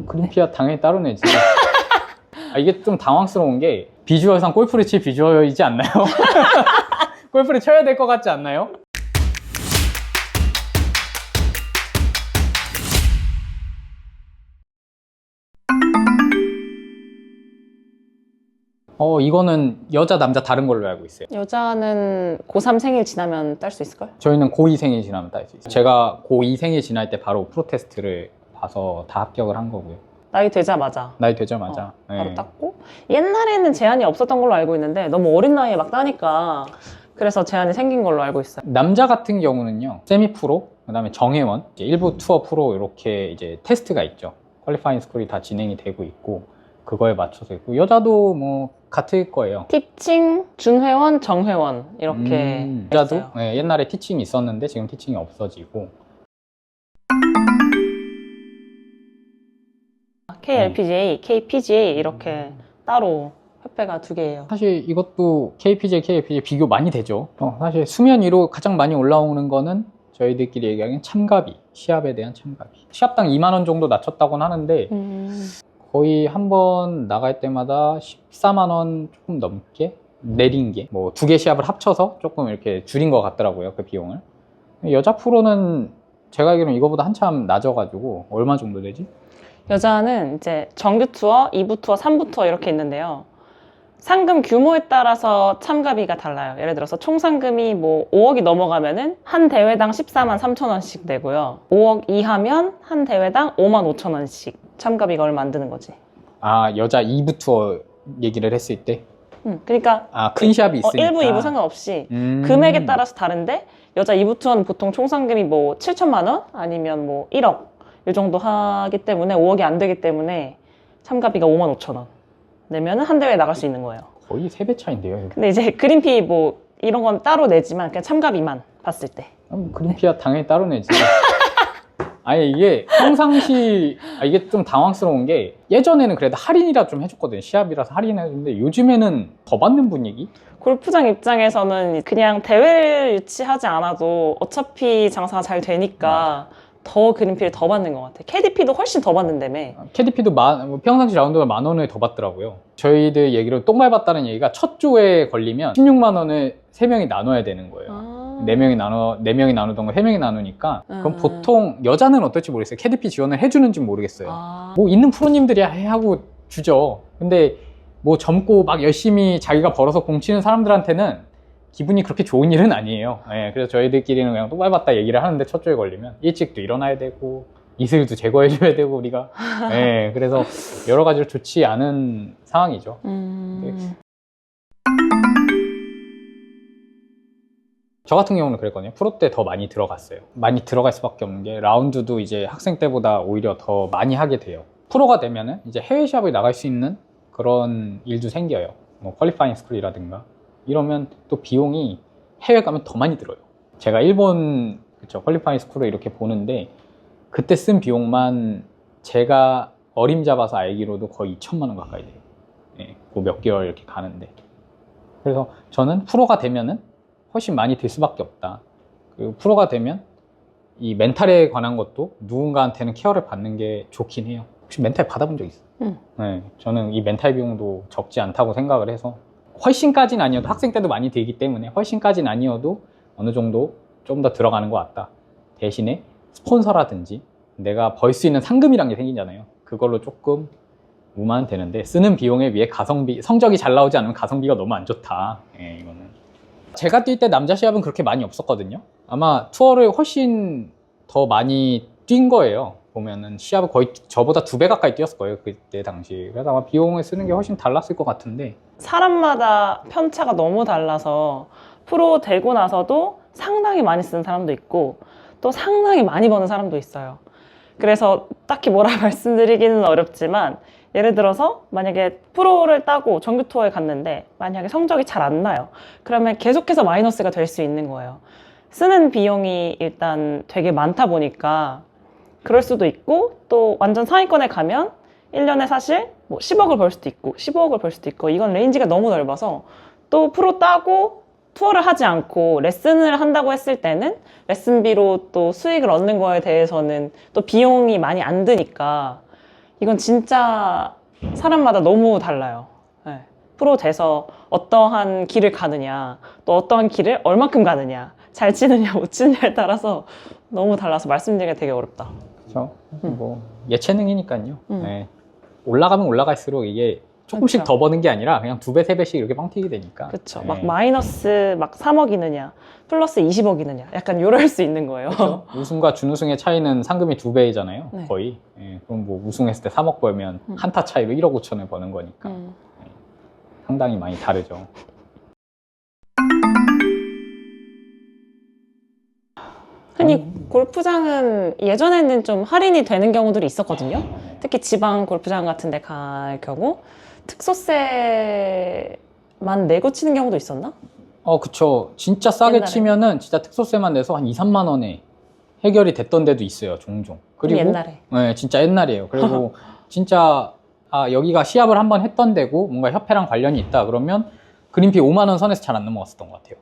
그린피아 당연히 따로 내지. 이게 좀 당황스러운 게 비주얼상 골프를 칠 비주얼이지 않나요? 골프를 쳐야 될 것 같지 않나요? 이거는 여자 남자 다른 걸로 알고 있어요. 여자는 고3 생일 지나면 딸 수 있을걸? 저희는 고2 생일 지나면 딸 수 있어요. 제가 고2 생일 지날 때 바로 프로 테스트를 봐서 다 합격을 한 거고요. 나이 되자마자 나이 되자마자 바로 네. 땄고, 옛날에는 제한이 없었던 걸로 알고 있는데 너무 어린 나이에 막 따니까 그래서 제한이 생긴 걸로 알고 있어요. 남자 같은 경우는요, 세미 프로, 그다음에 정회원, 이제 일부 투어 프로 이렇게 이제 테스트가 있죠. 퀄리파잉 스쿨이 다 진행이 되고 있고 그거에 맞춰서 있고, 여자도 뭐 같을 거예요. 티칭, 준회원, 정회원 이렇게 여자도 있어요. 네, 옛날에 티칭이 있었는데 지금 티칭이 없어지고. KLPGA, KPGA 이렇게 따로 협회가 2개예요. 사실 이것도 KPGA, KLPGA 비교 많이 되죠. 사실 수면 위로 가장 많이 올라오는 거는 저희들끼리 얘기하기엔 참가비, 시합에 대한 참가비. 시합당 2만 원 정도 낮췄다고는 하는데 거의 한 번 나갈 때마다 14만 원 조금 넘게 내린 게, 뭐 2개 시합을 합쳐서 조금 이렇게 줄인 것 같더라고요, 그 비용을. 여자 프로는 제가 알기로는 이거보다 한참 낮아가지고 얼마 정도 되지? 여자는 이제 정규 투어, 2부 투어, 3부 투어 이렇게 있는데요. 상금 규모에 따라서 참가비가 달라요. 예를 들어서 총 상금이 뭐 5억이 넘어가면은 한 대회당 14만 3천 원씩 내고요. 5억 이하면 한 대회당 5만 5천 원씩 참가비가 얼마 안 드는 거지. 여자 2부 투어 얘기를 했을 때? 그러니까 큰 시합이 있으니까. 1부, 2부 상관없이 금액에 따라서 다른데, 여자 2부 투어는 보통 총 상금이 뭐 7천만 원 아니면 뭐 1억 이 정도 하기 때문에 5억이 안 되기 때문에 참가비가 5만 5천 원 내면은 한 대회에 나갈 수 있는 거예요. 거의 3배 차인데요. 근데 이제 그린피 뭐 이런 건 따로 내지만 그냥 참가비만 봤을 때. 그린피아 당연히 따로 내지. 아니 이게 평상시 이게 좀 당황스러운 게, 예전에는 그래도 할인이라 좀 해줬거든요. 시합이라서 할인해줬는데 요즘에는 더 받는 분위기? 골프장 입장에서는 그냥 대회를 유치하지 않아도 어차피 장사가 잘 되니까 더 그린피를 더 받는 것 같아. KDP도 훨씬 더 받는다며. KDP도 평상시 라운드가 10,000원을 더 받더라고요. 저희들 얘기로 똥 밟았다는 얘기가 첫 조에 걸리면 16만 원을 3명이 나눠야 되는 거예요. 4명이 나누던 거 3명이 나누니까, 그럼 보통 여자는 어떨지 모르겠어요. KDP 지원을 해주는지 모르겠어요. 뭐 있는 프로님들이 하고 주죠. 근데 뭐 젊고 막 열심히 자기가 벌어서 공치는 사람들한테는 기분이 그렇게 좋은 일은 아니에요. 그래서 저희들끼리는 그냥 또 밟았다 얘기를 하는데, 첫 주에 걸리면 일찍도 일어나야 되고 이슬도 제거해줘야 되고 우리가. 그래서 여러 가지로 좋지 않은 상황이죠. 저 같은 경우는 그랬거든요. 프로 때 더 많이 들어갔어요. 많이 들어갈 수밖에 없는 게, 라운드도 이제 학생 때보다 오히려 더 많이 하게 돼요. 프로가 되면은 이제 해외 시합을 나갈 수 있는 그런 일도 생겨요. 뭐 퀄리파잉 스쿨이라든가 이러면 또 비용이 해외 가면 더 많이 들어요. 제가 일본 퀄리파잉 스쿨을 이렇게 보는데, 그때 쓴 비용만 제가 어림잡아서 알기로도 거의 2천만 원 가까이 돼요. 몇 개월 이렇게 가는데. 그래서 저는 프로가 되면은 훨씬 많이 들 수밖에 없다. 그리고 프로가 되면 이 멘탈에 관한 것도 누군가한테는 케어를 받는 게 좋긴 해요. 혹시 멘탈 받아본 적 있어요? 저는 이 멘탈 비용도 적지 않다고 생각을 해서, 훨씬까지는 아니어도, 학생 때도 많이 들기 때문에 훨씬까지는 아니어도 어느 정도 좀 더 들어가는 것 같다. 대신에 스폰서라든지 내가 벌 수 있는 상금이란 게 생기잖아요. 그걸로 조금 우만 되는데, 쓰는 비용에 비해 가성비, 성적이 잘 나오지 않으면 가성비가 너무 안 좋다. 이거는 제가 뛸 때 남자 시합은 그렇게 많이 없었거든요. 아마 투어를 훨씬 더 많이 뛴 거예요. 보면은 시합을 거의 저보다 2배 가까이 뛰었을 거예요, 그때 당시. 그래서 아마 비용을 쓰는 게 훨씬 달랐을 것 같은데, 사람마다 편차가 너무 달라서 프로 되고 나서도 상당히 많이 쓰는 사람도 있고 또 상당히 많이 버는 사람도 있어요. 그래서 딱히 뭐라 말씀드리기는 어렵지만, 예를 들어서 만약에 프로를 따고 정규 투어에 갔는데 만약에 성적이 잘 안 나요. 그러면 계속해서 마이너스가 될 수 있는 거예요. 쓰는 비용이 일단 되게 많다 보니까 그럴 수도 있고, 또 완전 상위권에 가면 1년에 사실 뭐 10억을 벌 수도 있고 15억을 벌 수도 있고, 이건 레인지가 너무 넓어서, 또 프로 따고 투어를 하지 않고 레슨을 한다고 했을 때는 레슨비로 또 수익을 얻는 거에 대해서는 또 비용이 많이 안 드니까 이건 진짜 사람마다 너무 달라요. 네. 프로 돼서 어떠한 길을 가느냐, 또 어떠한 길을 얼만큼 가느냐, 잘 치느냐 못 치느냐에 따라서 너무 달라서 말씀드리기가 되게 어렵다. 그렇죠. 뭐 예체능이니까요. 네. 올라가면 올라갈수록 이게 조금씩 그쵸. 더 버는 게 아니라 그냥 2배, 3배씩 이렇게 뻥 튀게 되니까. 그렇죠. 네. 막 마이너스 막 3억이느냐, 플러스 20억이느냐, 약간 이럴 수 있는 거예요. 그렇죠? 우승과 준우승의 차이는 상금이 2배이잖아요. 네. 거의. 예, 그럼 뭐 우승했을 때 3억 벌면 한타 차이로 1억 5천을 버는 거니까 상당히 많이 다르죠. 흔히 골프장은 예전에는 좀 할인이 되는 경우들이 있었거든요. 특히 지방 골프장 같은 데 갈 경우 특소세만 내고 치는 경우도 있었나? 그쵸. 진짜 싸게 옛날에. 치면은 진짜 특소세만 내서 한 2, 3만 원에 해결이 됐던 데도 있어요, 종종. 그리고 옛날에. 네, 진짜 옛날이에요. 그리고 진짜 여기가 시합을 한번 했던 데고 뭔가 협회랑 관련이 있다 그러면 그린피 5만 원 선에서 잘 안 넘어갔었던 것 같아요.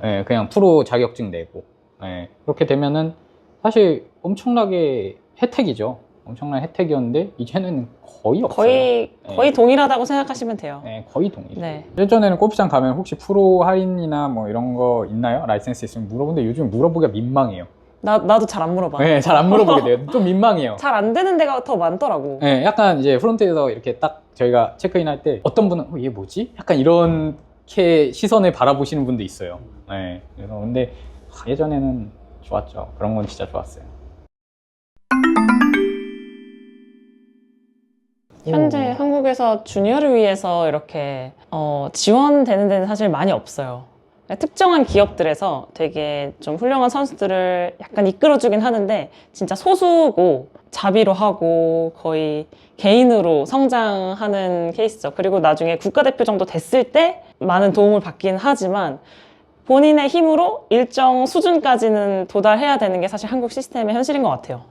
네, 그냥 프로 자격증 내고. 네, 그렇게 되면은 사실 엄청나게 혜택이죠. 엄청난 혜택이었는데 이제는 거의 없어요. 거의 동일하다고 생각하시면 돼요. 네, 거의 동일. 네. 예전에는 골프장 가면 혹시 프로 할인이나 뭐 이런 거 있나요? 라이센스 있으면 물어보는데 요즘 물어보기가 민망해요. 나도 잘 안 물어봐. 네, 잘 안 물어보게 돼요. 좀 민망해요. 잘 안 되는 데가 더 많더라고. 네, 약간 이제 프론트에서 이렇게 딱 저희가 체크인 할 때 어떤 분은 얘 뭐지? 약간 이렇게 시선을 바라보시는 분도 있어요. 네, 그래서 근데 예전에는 좋았죠. 그런 건 진짜 좋았어요. 현재 한국에서 주니어를 위해서 이렇게 지원되는 데는 사실 많이 없어요. 특정한 기업들에서 되게 좀 훌륭한 선수들을 약간 이끌어주긴 하는데 진짜 소수고 자비로 하고 거의 개인으로 성장하는 케이스죠. 그리고 나중에 국가대표 정도 됐을 때 많은 도움을 받긴 하지만 본인의 힘으로 일정 수준까지는 도달해야 되는 게 사실 한국 시스템의 현실인 것 같아요.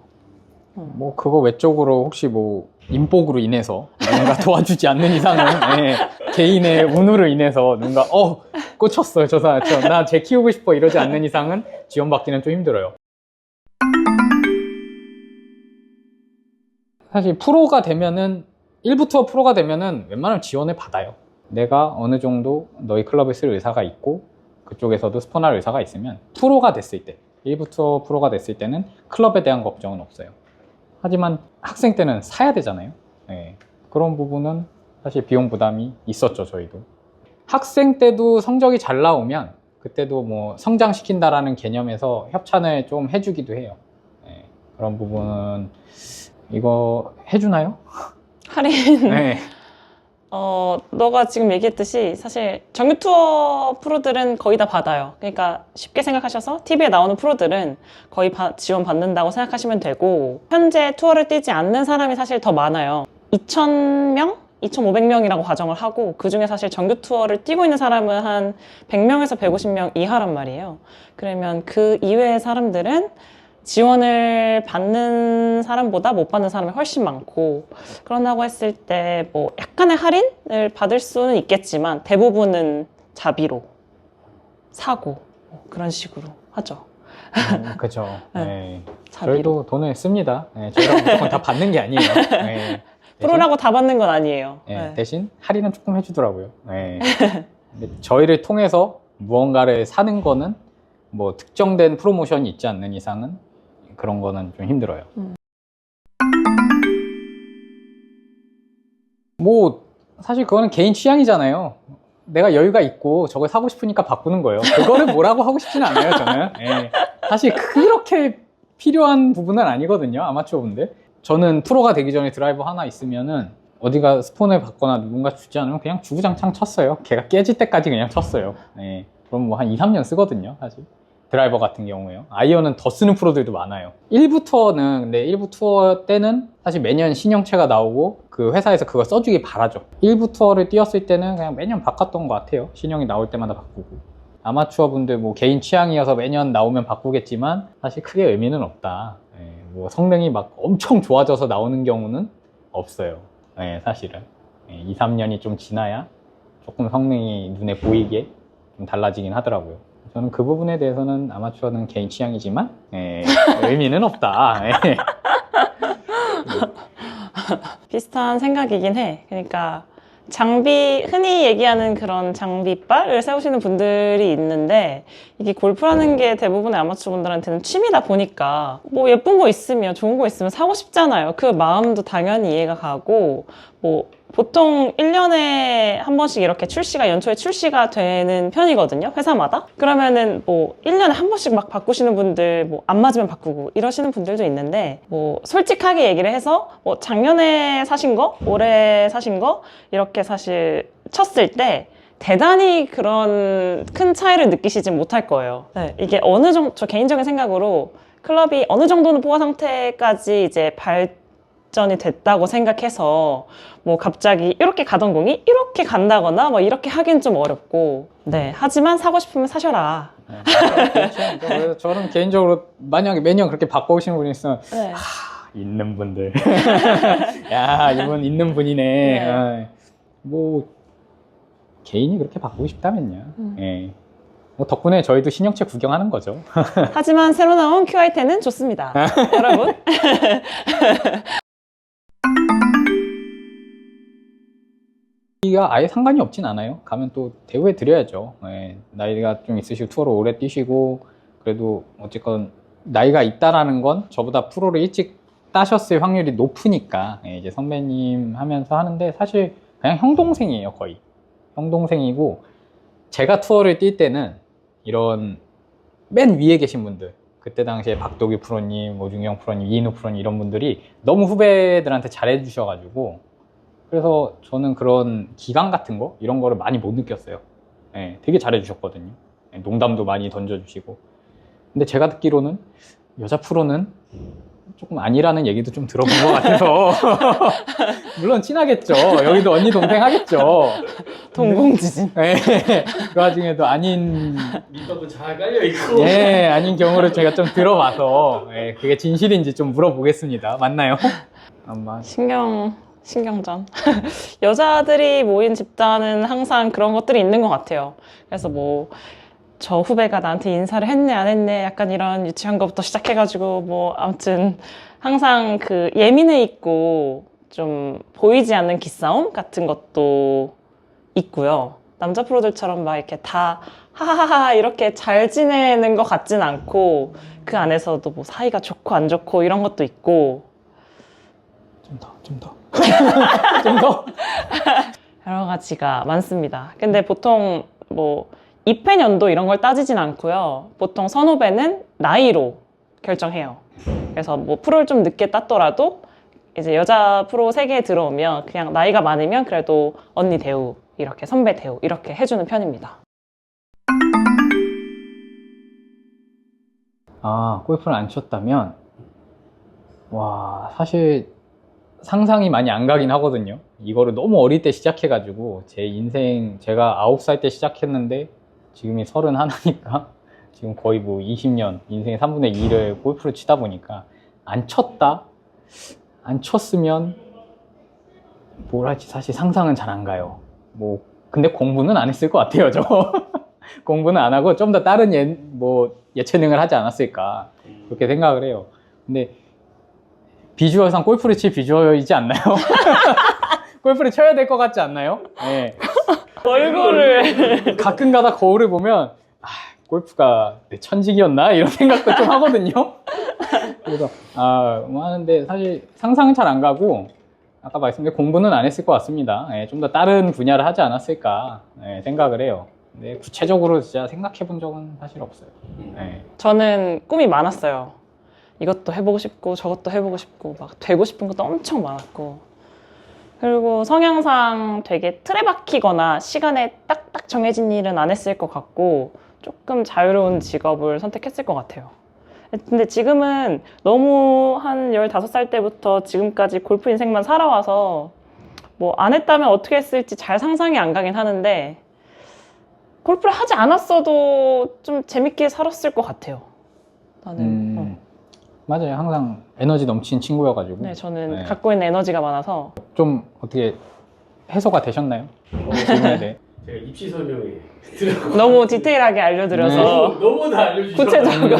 뭐 그거 외적으로 혹시 뭐 인복으로 인해서 누군가 도와주지 않는 이상은 네, 개인의 운으로 인해서 누군가 꽂혔어요 저 사람 나 쟤 키우고 싶어 이러지 않는 이상은 지원받기는 좀 힘들어요. 사실 프로가 되면은 1부 투어 프로가 되면은 웬만하면 지원을 받아요. 내가 어느 정도 너희 클럽을 쓸 의사가 있고 그쪽에서도 스폰할 의사가 있으면 프로가 됐을 때 1부 투어 프로가 됐을 때는 클럽에 대한 걱정은 없어요. 하지만 학생 때는 사야 되잖아요. 네, 그런 부분은 사실 비용 부담이 있었죠, 저희도. 학생 때도 성적이 잘 나오면 그때도 뭐 성장시킨다라는 개념에서 협찬을 좀 해주기도 해요. 네, 그런 부분은 이거 해주나요? 할인. 네. 너가 지금 얘기했듯이 사실 정규 투어 프로들은 거의 다 받아요. 그러니까 쉽게 생각하셔서 TV에 나오는 프로들은 거의 지원받는다고 생각하시면 되고 현재 투어를 뛰지 않는 사람이 사실 더 많아요. 2,000명? 2,500명이라고 가정을 하고 그중에 사실 정규 투어를 뛰고 있는 사람은 한 100명에서 150명 이하란 말이에요. 그러면 그 이외의 사람들은 지원을 받는 사람보다 못 받는 사람이 훨씬 많고 그런다고 했을 때 뭐 약간의 할인을 받을 수는 있겠지만 대부분은 자비로 사고 그런 식으로 하죠. 그죠. 네. 자비로. 저희도 돈을 씁니다. 네, 저희가 무조건 다 받는 게 아니에요. 네. 프로라고 다 받는 건 아니에요. 네, 네. 대신 할인은 조금 해주더라고요. 네. 근데 저희를 통해서 무언가를 사는 거는 뭐 특정된 프로모션이 있지 않는 이상은 그런 거는 좀 힘들어요. 뭐 사실 그거는 개인 취향이잖아요. 내가 여유가 있고 저걸 사고 싶으니까 바꾸는 거예요. 그거를 뭐라고 하고 싶지는 않아요, 저는. 네. 사실 그렇게 필요한 부분은 아니거든요, 아마추어 분들. 저는 프로가 되기 전에 드라이버 하나 있으면은 어디가 스폰을 받거나 누군가 주지 않으면 그냥 주구장창 쳤어요. 걔가 깨질 때까지 그냥 쳤어요. 네. 그럼 뭐 한 2, 3년 쓰거든요, 사실. 드라이버 같은 경우에요. 아이언은 더 쓰는 프로들도 많아요. 1부 투어는, 근데 1부 투어 때는 사실 매년 신형체가 나오고 그 회사에서 그거 써주길 바라죠. 1부 투어를 뛰었을 때는 그냥 매년 바꿨던 것 같아요. 신형이 나올 때마다 바꾸고. 아마추어 분들 뭐 개인 취향이어서 매년 나오면 바꾸겠지만 사실 크게 의미는 없다. 뭐 성능이 막 엄청 좋아져서 나오는 경우는 없어요. 사실은. 2, 3년이 좀 지나야 조금 성능이 눈에 보이게 좀 달라지긴 하더라고요. 저는 그 부분에 대해서는 아마추어는 개인 취향이지만 의미는 없다. 비슷한 생각이긴 해. 그러니까 장비, 흔히 얘기하는 그런 장비빨을 세우시는 분들이 있는데 이게 골프라는 게 대부분의 아마추어 분들한테는 취미다 보니까 뭐 예쁜 거 있으면 좋은 거 있으면 사고 싶잖아요. 그 마음도 당연히 이해가 가고 뭐 보통 1년에 한 번씩 이렇게 연초에 출시가 되는 편이거든요. 회사마다. 그러면은 뭐 1년에 한 번씩 막 바꾸시는 분들 뭐 안 맞으면 바꾸고 이러시는 분들도 있는데 뭐 솔직하게 얘기를 해서 뭐 작년에 사신 거, 올해 사신 거 이렇게 사실 쳤을 때 대단히 그런 큰 차이를 느끼시진 못할 거예요. 네, 이게 어느 정도, 저 개인적인 생각으로 클럽이 어느 정도는 포화 상태까지 이제 발전이 됐다고 생각해서 뭐 갑자기 이렇게 가던 공이 이렇게 간다거나 뭐 이렇게 하긴 좀 어렵고 네, 하지만 사고 싶으면 사셔라. 네, 그렇죠. 그래서 저는 개인적으로 만약에 매년 그렇게 바꿔오시는 분이 있으면 네. 있는 분들 야 이분 있는 분이네. 네. 아, 뭐 개인이 그렇게 바꾸고 싶다면요. 예. 뭐 덕분에 저희도 신형체 구경하는 거죠. 하지만 새로 나온 QI10은 좋습니다. 여러분. 나이가 아예 상관이 없진 않아요. 가면 또 대우해 드려야죠. 예. 나이가 좀 있으시고 투어를 오래 뛰시고 그래도 어쨌건 나이가 있다라는 건 저보다 프로를 일찍 따셨을 확률이 높으니까 예, 이제 선배님 하면서 하는데 사실 그냥 형 동생이에요. 거의 형 동생이고 제가 투어를 뛸 때는 이런 맨 위에 계신 분들 그때 당시에 박도기 프로님, 오중영 프로님, 이인우 프로님 이런 분들이 너무 후배들한테 잘해 주셔가지고 그래서 저는 그런 기강 같은 거 이런 거를 많이 못 느꼈어요. 예, 되게 잘해 주셨거든요. 예, 농담도 많이 던져주시고 근데 제가 듣기로는 여자 프로는 조금 아니라는 얘기도 좀 들어본 것 같아서 물론 친하겠죠. 여기도 언니 동생 하겠죠. 동공지진. 예, 그 와중에도 아닌 민법은 잘 깔려있고 예, 아닌 경우를 제가 좀 들어봐서 예, 그게 진실인지 좀 물어보겠습니다. 맞나요? 아마 신경전. 여자들이 모인 집단은 항상 그런 것들이 있는 것 같아요. 그래서 뭐, 저 후배가 나한테 인사를 했네, 안 했네, 약간 이런 유치한 것부터 시작해가지고, 뭐, 아무튼, 항상 그 예민해 있고, 좀 보이지 않는 기싸움 같은 것도 있고요. 남자 프로들처럼 막 이렇게 다, 하하하, 이렇게 잘 지내는 것 같진 않고, 그 안에서도 뭐 사이가 좋고 안 좋고 이런 것도 있고, 좀 더. 좀 더? 여러 가지가 많습니다. 근데 보통 뭐 입회 연도 이런 걸 따지진 않고요. 보통 선후배는 나이로 결정해요. 그래서 뭐 프로를 좀 늦게 땄더라도 이제 여자 프로 세계에 들어오면 그냥 나이가 많으면 그래도 언니 대우, 이렇게 선배 대우 이렇게 해주는 편입니다. 아, 골프를 안 쳤다면 와, 사실 상상이 많이 안 가긴 하거든요. 이거를 너무 어릴 때 시작해가지고 제 인생 제가 9살 때 시작했는데 지금이 31이니까 지금 거의 뭐 20년 인생의 3분의 2를 골프를 치다 보니까 안 쳤다? 안 쳤으면 뭘 할지 사실 상상은 잘 안 가요. 뭐 근데 공부는 안 했을 것 같아요. 저 공부는 안 하고 좀 더 다른 예체능을 하지 않았을까 그렇게 생각을 해요. 근데 비주얼상 골프를 칠 비주얼이지 않나요? 골프를 쳐야 될 것 같지 않나요? 네. 얼굴을 가끔 가다 거울을 보면 골프가 내 천직이었나? 이런 생각도 좀 하거든요. 그래서 뭐 하는데 사실 상상은 잘 안 가고 아까 말씀드린 공부는 안 했을 것 같습니다. 좀 더 다른 분야를 하지 않았을까 생각을 해요. 근데 구체적으로 진짜 생각해 본 적은 사실 없어요. 저는 꿈이 많았어요. 이것도 해보고 싶고 저것도 해보고 싶고 막 되고 싶은 것도 엄청 많았고 그리고 성향상 되게 틀에 박히거나 시간에 딱딱 정해진 일은 안 했을 것 같고 조금 자유로운 직업을 선택했을 것 같아요. 근데 지금은 너무 한 15살 때부터 지금까지 골프 인생만 살아와서 뭐 안 했다면 어떻게 했을지 잘 상상이 안 가긴 하는데 골프를 하지 않았어도 좀 재밌게 살았을 것 같아요. 나는 맞아요. 항상 에너지 넘치는 친구여가지고 네, 저는 갖고 있는 에너지가 많아서 좀 어떻게 해소가 되셨나요? 질문에 대해. 제가 입시 설명회 들어가고 너무 디테일하게 알려드려서 너무 다 알려주셔서 구체적으로.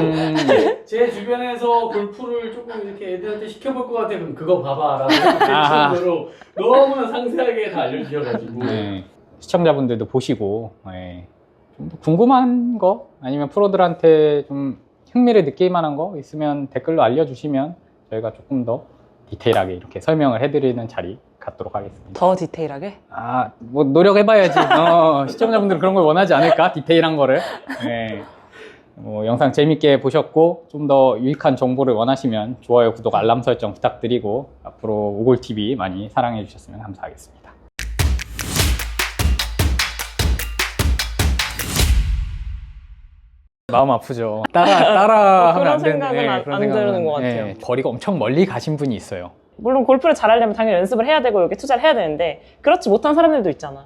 제 주변에서 골프를 조금 이렇게 애들한테 시켜볼 것 같아 그럼 그거 봐봐 라고 아하. 할 정도로 너무나 상세하게 다 알려주셔가지고 네. 시청자분들도 보시고 좀 더 궁금한 거 아니면 프로들한테 좀 흥미를 느낄 만한 거 있으면 댓글로 알려주시면 저희가 조금 더 디테일하게 이렇게 설명을 해드리는 자리 갖도록 하겠습니다. 더 디테일하게? 뭐 노력해봐야지. 시청자분들은 그런 걸 원하지 않을까? 디테일한 거를. 네. 영상 재밌게 보셨고 좀 더 유익한 정보를 원하시면 좋아요, 구독, 알람 설정 부탁드리고 앞으로 오골TV 많이 사랑해 주셨으면 감사하겠습니다. 마음 아프죠. 따라 하면 그런 안 되는 생각은 안 드는 것 같아요. 거리가 엄청 멀리 가신 분이 있어요. 물론 골프를 잘하려면 당연히 연습을 해야 되고 여기 투자를 해야 되는데 그렇지 못한 사람들도 있잖아.